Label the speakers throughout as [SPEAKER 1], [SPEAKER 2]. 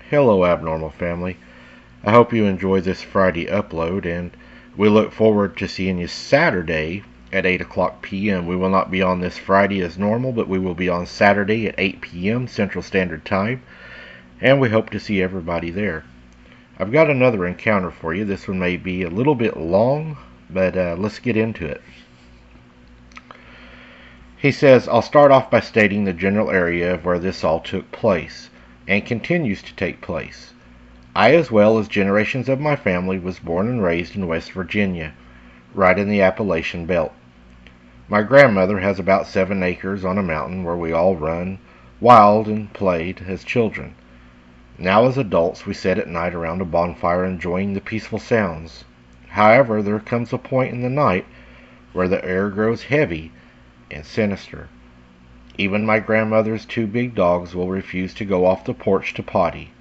[SPEAKER 1] Hello, Abnormal Family. I hope you enjoy this Friday upload, and we look forward to seeing you Saturday at 8 o'clock p.m. We will not be on this Friday as normal, but we will be on Saturday at 8 p.m. Central Standard Time, and we hope to see everybody there. I've got another encounter for you. This one may be a little bit long, but let's get into it. He says, I'll start off by stating the general area of where this all took place, and continues to take place. I, as well as generations of my family, was born and raised in West Virginia, right in the Appalachian Belt. My grandmother has about 7 acres on a mountain where we all run wild and played as children. Now as adults we sit at night around a bonfire enjoying the peaceful sounds. However, there comes a point in the night where the air grows heavy and sinister. Even my grandmother's 2 big dogs will refuse to go off the porch to potty.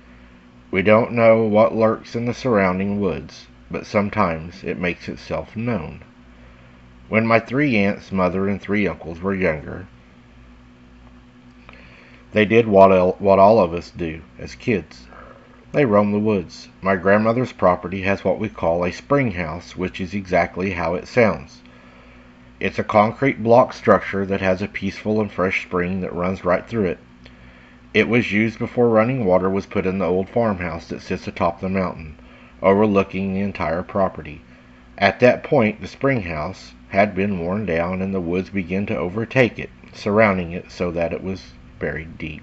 [SPEAKER 1] We don't know what lurks in the surrounding woods, but sometimes it makes itself known. When my 3 aunts, mother, and 3 uncles were younger, they did what all of us do as kids. They roamed the woods. My grandmother's property has what we call a spring house, which is exactly how it sounds. It's a concrete block structure that has a peaceful and fresh spring that runs right through it. It was used before running water was put in the old farmhouse that sits atop the mountain, overlooking the entire property. At that point, the spring house had been worn down and the woods began to overtake it, surrounding it so that it was buried deep.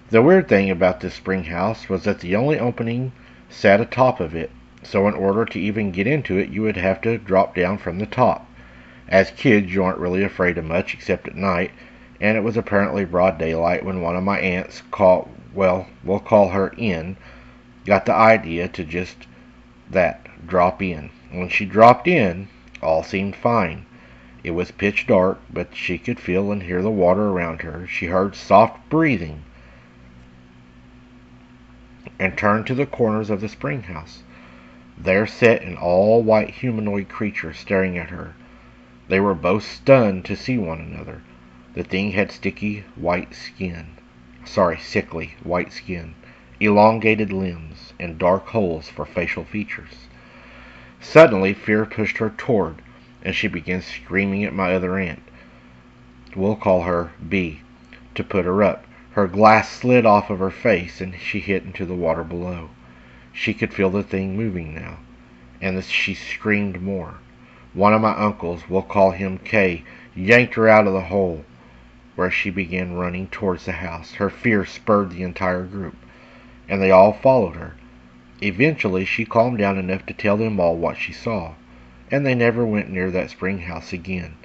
[SPEAKER 1] The weird thing about this spring house was that the only opening sat atop of it, so in order to even get into it, you would have to drop down from the top. As kids, you aren't really afraid of much except at night, and it was apparently broad daylight when one of my aunts, we'll call her In, got the idea to just drop in. When she dropped in, all seemed fine. It was pitch dark, but she could feel and hear the water around her. She heard soft breathing and turned to the corners of the spring house. There sat an all-white humanoid creature staring at her. They were both stunned to see one another. The thing had sickly white skin, elongated limbs, and dark holes for facial features. Suddenly, fear pushed her toward, and she began screaming at my other aunt, we'll call her B, to put her up. Her glass slid off of her face, and she hit into the water below. She could feel the thing moving now, and she screamed more. One of my uncles, we'll call him K, yanked her out of the hole, where she began running towards the house. Her fear spurred the entire group, and they all followed her. Eventually, she calmed down enough to tell them all what she saw, and they never went near that spring house again.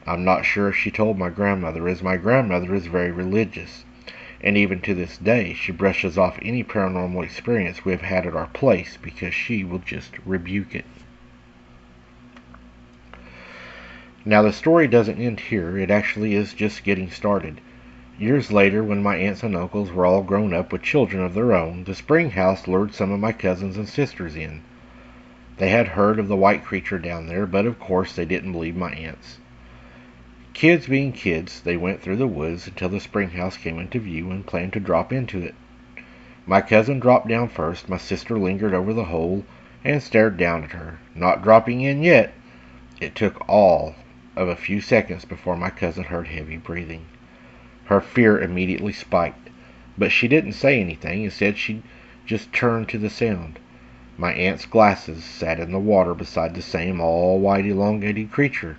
[SPEAKER 1] I'm not sure if she told my grandmother, as my grandmother is very religious, and even to this day she brushes off any paranormal experience we have had at our place because she will just rebuke it. Now the story doesn't end here, it actually is just getting started. Years later, when my aunts and uncles were all grown up with children of their own, the spring house lured some of my cousins and sisters in. They had heard of the white creature down there, but of course they didn't believe my aunts. Kids being kids, they went through the woods until the spring house came into view and planned to drop into it. My cousin dropped down first, my sister lingered over the hole and stared down at her, not dropping in yet. It took all of a few seconds before my cousin heard heavy breathing. Her fear immediately spiked, but she didn't say anything. Instead, she just turned to the sound. My aunt's glasses sat in the water beside the same all-white elongated creature.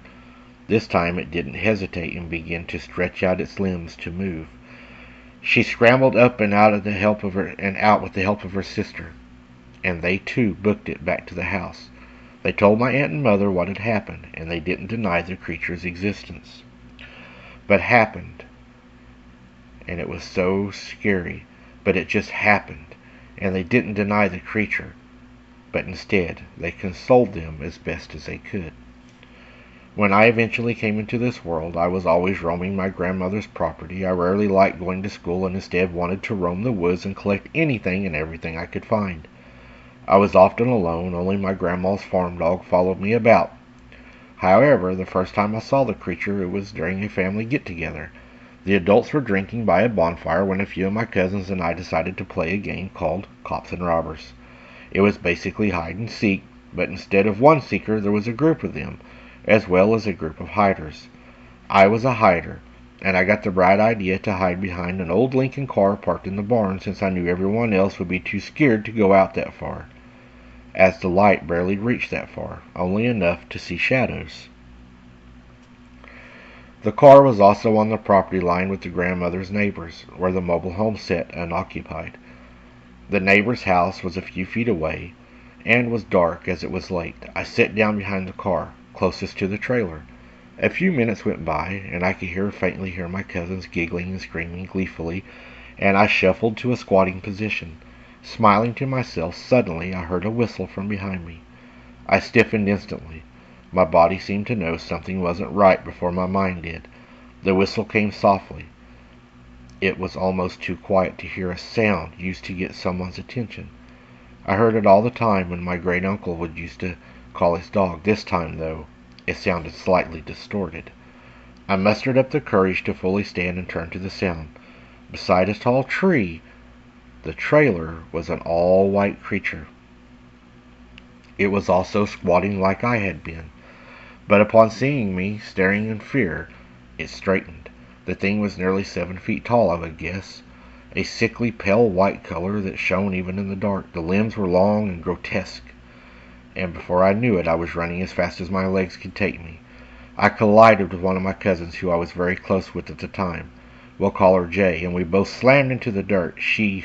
[SPEAKER 1] This time it didn't hesitate and began to stretch out its limbs to move. She scrambled up and out with the help of her sister, and they too booked it back to the house. They told my aunt and mother what had happened, and they didn't deny the creature's existence. But happened, and it was so scary, but it just happened, and they didn't deny the creature, but instead they consoled them as best as they could. When I eventually came into this world, I was always roaming my grandmother's property. I rarely liked going to school and instead wanted to roam the woods and collect anything and everything I could find. I was often alone, only my grandma's farm dog followed me about. However, the first time I saw the creature, it was during a family get-together. The adults were drinking by a bonfire when a few of my cousins and I decided to play a game called Cops and Robbers. It was basically hide and seek, but instead of one seeker, there was a group of them, as well as a group of hiders. I was a hider, and I got the bright idea to hide behind an old Lincoln car parked in the barn since I knew everyone else would be too scared to go out that far, as the light barely reached that far, only enough to see shadows. The car was also on the property line with the grandmother's neighbors, where the mobile home sat unoccupied. The neighbor's house was a few feet away, and was dark as it was late. I sat down behind the car, closest to the trailer. A few minutes went by, and I could faintly hear my cousins giggling and screaming gleefully, and I shuffled to a squatting position. Smiling to myself, suddenly I heard a whistle from behind me. I stiffened instantly. My body seemed to know something wasn't right before my mind did. The whistle came softly. It was almost too quiet to hear a sound used to get someone's attention. I heard it all the time when my great-uncle would used to call his dog. This time, though, it sounded slightly distorted. I mustered up the courage to fully stand and turn to the sound. Beside a tall tree, the trailer was an all-white creature. It was also squatting like I had been. But upon seeing me, staring in fear, it straightened. The thing was nearly 7 feet tall, I would guess. A sickly pale white color that shone even in the dark. The limbs were long and grotesque, and before I knew it, I was running as fast as my legs could take me. I collided with one of my cousins who I was very close with at the time. We'll call her Jay, and we both slammed into the dirt. She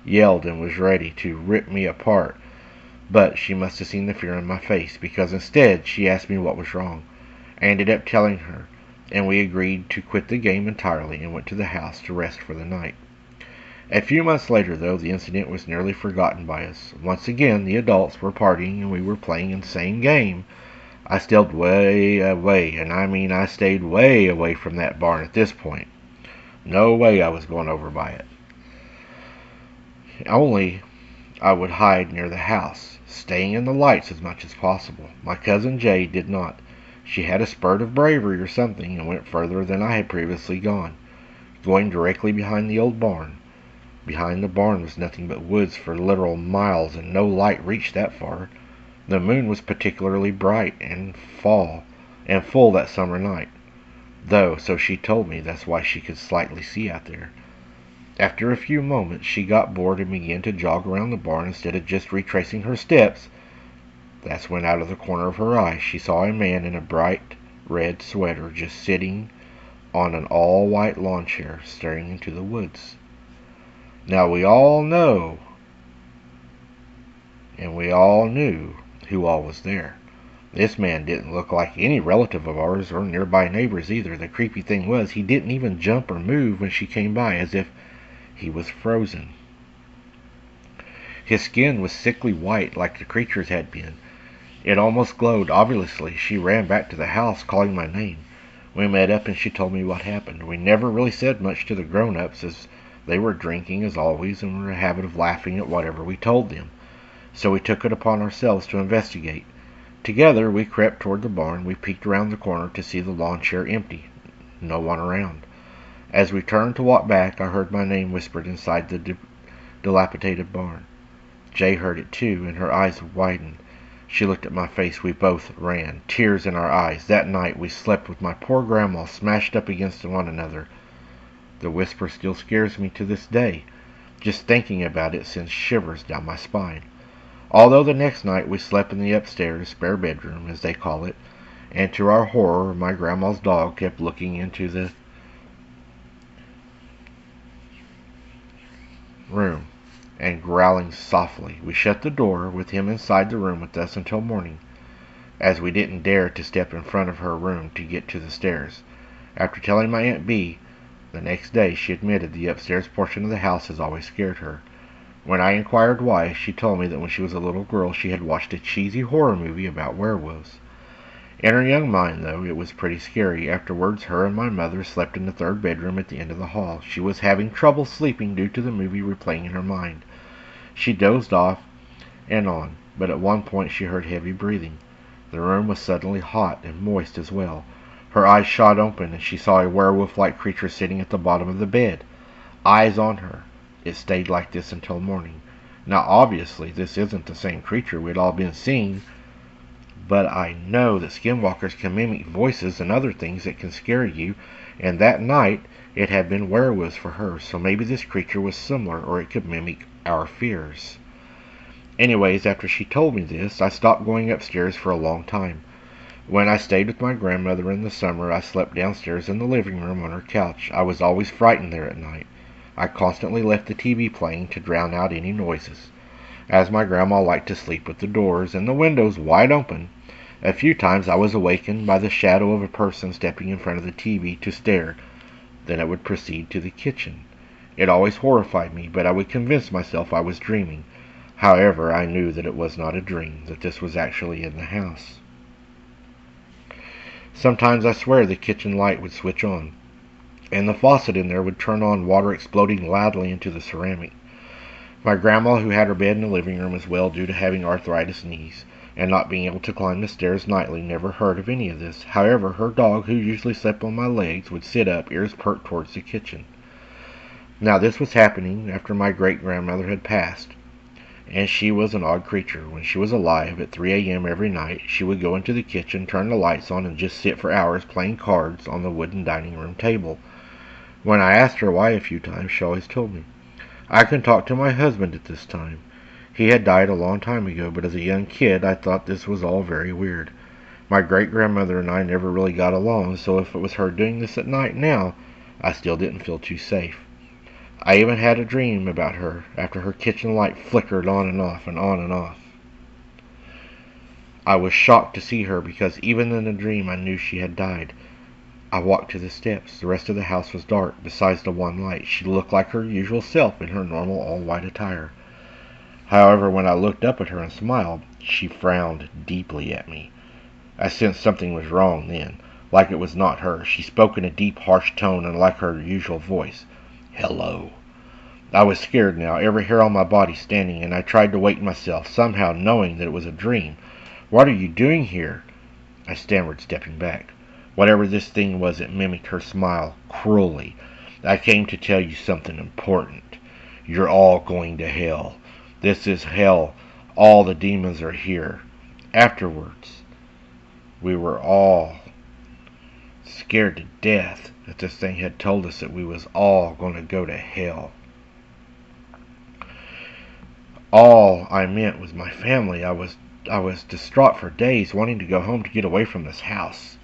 [SPEAKER 1] yelled and was ready to rip me apart. But she must have seen the fear in my face, because instead she asked me what was wrong. I ended up telling her, and we agreed to quit the game entirely and went to the house to rest for the night. A few months later, though, the incident was nearly forgotten by us. Once again, the adults were partying and we were playing the same game. I stayed way away, and I mean I stayed way away from that barn at this point. No way I was going over by it. Only I would hide near the house, staying in the lights as much as possible. My cousin Jay did not. She had a spurt of bravery or something and went further than I had previously gone, going directly behind the old barn. Behind the barn was nothing but woods for literal miles, and no light reached that far. The moon was particularly bright and full that summer night, though, so she told me, that's why she could slightly see out there. After a few moments, she got bored and began to jog around the barn instead of just retracing her steps. That's when, out of the corner of her eye, she saw a man in a bright red sweater just sitting on an all-white lawn chair, staring into the woods. Now we all know, and we all knew who all was there. This man didn't look like any relative of ours or nearby neighbors either. The creepy thing was, he didn't even jump or move when she came by, as if he was frozen. His skin was sickly white like the creature's had been. It almost glowed. Obviously, she ran back to the house calling my name. We met up and she told me what happened. We never really said much to the grown-ups, as they were drinking as always and were in a habit of laughing at whatever we told them. So we took it upon ourselves to investigate. Together we crept toward the barn. We peeked around the corner to see the lawn chair empty. No one around. As we turned to walk back, I heard my name whispered inside the dilapidated barn. Jay heard it too, and her eyes widened. She looked at my face. We both ran, tears in our eyes. That night we slept with my poor grandma smashed up against one another. The whisper still scares me to this day. Just thinking about it sends shivers down my spine. Although the next night we slept in the upstairs spare bedroom, as they call it, and to our horror my grandma's dog kept looking into the room and growling softly. We shut the door, with him inside the room with us until morning, as we didn't dare to step in front of her room to get to the stairs. After telling my Aunt B, the next day, she admitted the upstairs portion of the house has always scared her. When I inquired why, she told me that when she was a little girl she had watched a cheesy horror movie about werewolves. In her young mind, though, it was pretty scary. Afterwards, her and my mother slept in the third bedroom at the end of the hall. She was having trouble sleeping due to the movie replaying in her mind. She dozed off and on, but at one point she heard heavy breathing. The room was suddenly hot and moist as well. Her eyes shot open, and she saw a werewolf-like creature sitting at the bottom of the bed. Eyes on her. It stayed like this until morning. Now, obviously, this isn't the same creature we'd all been seeing, but I know that skinwalkers can mimic voices and other things that can scare you, and that night it had been werewolves for her, so maybe this creature was similar, or it could mimic our fears. Anyways, after she told me this, I stopped going upstairs for a long time. When I stayed with my grandmother in the summer, I slept downstairs in the living room on her couch. I was always frightened there at night. I constantly left the TV playing to drown out any noises, as my grandma liked to sleep with the doors and the windows wide open. A few times I was awakened by the shadow of a person stepping in front of the TV to stare. Then I would proceed to the kitchen. It always horrified me, but I would convince myself I was dreaming. However, I knew that it was not a dream, that this was actually in the house. Sometimes I swear the kitchen light would switch on, and the faucet in there would turn on, water exploding loudly into the ceramic. My grandma, who had her bed in the living room as well due to having arthritis knees and not being able to climb the stairs nightly, never heard of any of this. However, her dog, who usually slept on my legs, would sit up, ears perked towards the kitchen. Now, this was happening after my great-grandmother had passed, and she was an odd creature. When she was alive, at 3 a.m. every night, she would go into the kitchen, turn the lights on, and just sit for hours playing cards on the wooden dining room table. When I asked her why a few times, she always told me. I can talk to my husband at this time. He had died a long time ago, but as a young kid, I thought this was all very weird. My great-grandmother and I never really got along, so if it was her doing this at night now, I still didn't feel too safe. I even had a dream about her after her kitchen light flickered on and off and on and off. I was shocked to see her because even in the dream I knew she had died. I walked to the steps. The rest of the house was dark, besides the one light. She looked like her usual self in her normal all-white attire. However, when I looked up at her and smiled, she frowned deeply at me. I sensed something was wrong then, like it was not her. She spoke in a deep, harsh tone and like her usual voice. Hello. I was scared now, every hair on my body standing, and I tried to wake myself, somehow knowing that it was a dream. What are you doing here? I stammered, stepping back. Whatever this thing was, it mimicked her smile cruelly. I came to tell you something important. You're all going to hell. This is hell. All the demons are here. Afterwards, we were all scared to death that this thing had told us that we was all going to go to hell. All I meant was my family. I was distraught for days, wanting to go home to get away from this house.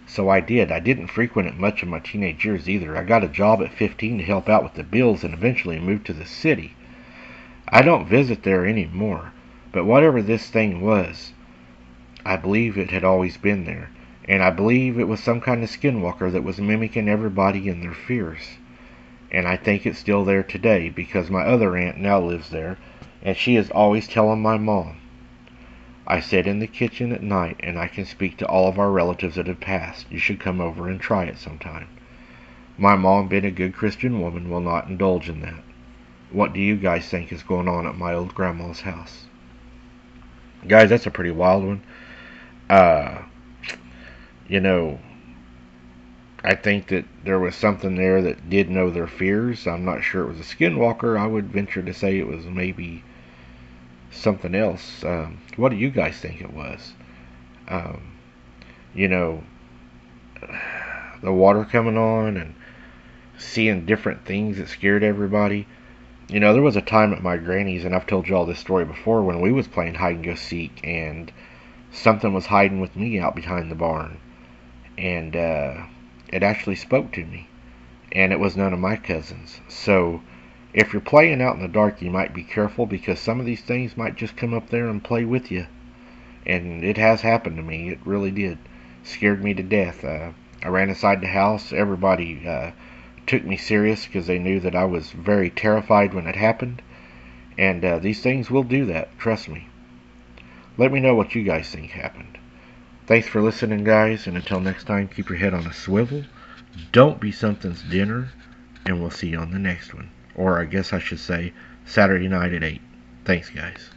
[SPEAKER 1] So I did. I didn't frequent it much in my teenage years either. I got a job at 15 to help out with the bills and eventually moved to the city. I don't visit there anymore, but whatever this thing was, I believe it had always been there, and I believe it was some kind of skinwalker that was mimicking everybody and their fears. And I think it's still there today because my other aunt now lives there, and she is always telling my mom. I sit in the kitchen at night, and I can speak to all of our relatives that have passed. You should come over and try it sometime. My mom, being a good Christian woman, will not indulge in that. What do you guys think is going on at my old grandma's house? Guys, that's a pretty wild one. You know, I think that there was something there that did know their fears. I'm not sure it was a skinwalker. I would venture to say it was maybe something else. What do you guys think it was? You know, the water coming on and seeing different things that scared everybody. You know, there was a time at my granny's, and I've told you all this story before, when we was playing hide and go seek, and something was hiding with me out behind the barn, and it actually spoke to me, and it was none of my cousins. So if you're playing out in the dark, you might be careful, because some of these things might just come up there and play with you. And it has happened to me. It really did. Scared me to death. I ran inside the house. Everybody took me serious because they knew that I was very terrified when it happened. And these things will do that. Trust me. Let me know what you guys think happened. Thanks for listening, guys. And until next time, keep your head on a swivel. Don't be something's dinner. And we'll see you on the next one. Or I guess I should say Saturday night at 8. Thanks, guys.